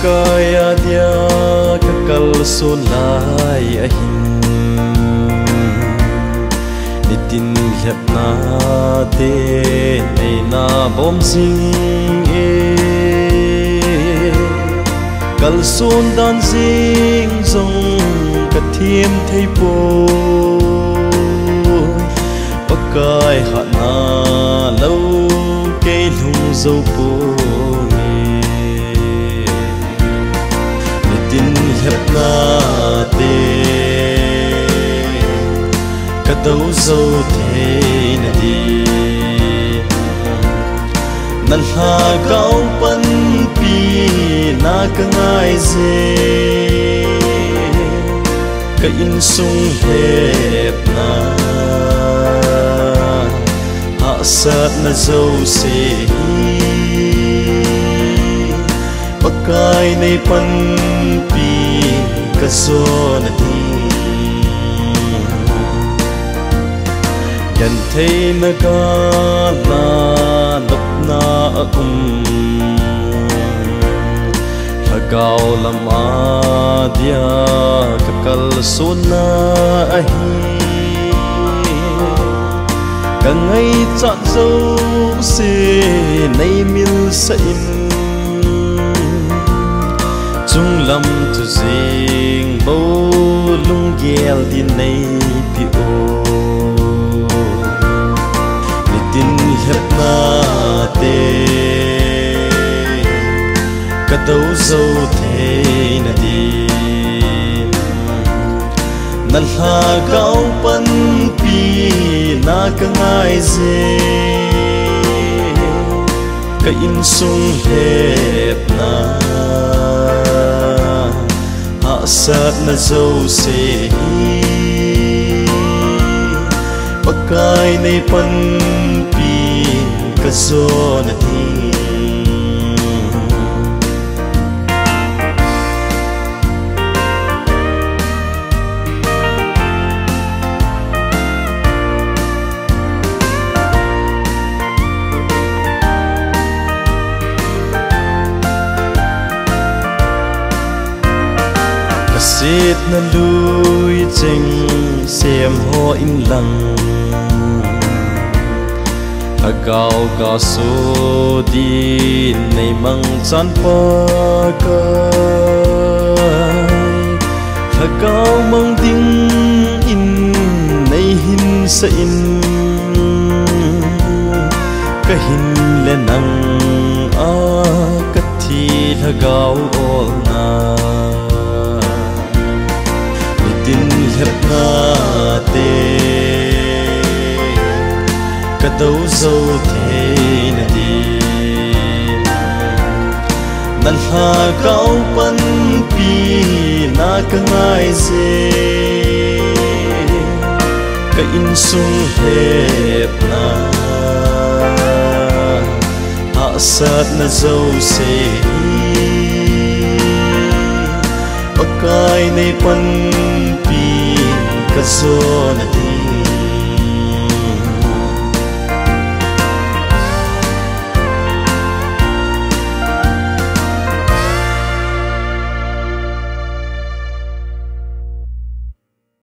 kaya dia kakal sunai ahin nitin hiap na te nei na bom sing e kal sun dan sing zong ka thiam thei po pakai hat na lo ke lung zo po hiệp na te cả đâu dâu thế này đi nan ha cao pan pi na ka ngai ze ka in sung hiệp na hạ sát na dâu se pakai nei pan pi ka zona di yan thei na ka na lop na hagaw lam dia ka kal sona ahi ka ngai chat zo se nei mil sa im chung lam tu zing bo lung gel di nei pi o nitin hiap na te ka đâu zo thế na di nan ha cao pan pi na ka ngai ze ka in sung hiap na sát na dâu se pakai nei pan pi ka zona di Sit na lui cheng xem ho in lang agao ga so di nei mang chan pa ka agao mang ding in nei hin sa in ka hin le nang a ka thi agao ol na hiệp na te cả đâu dâu thế này đi nan ha cao pan pi na ka ngai ze ka in sung hiệp na hạ sát na dâu se pakai nei pan ka zona di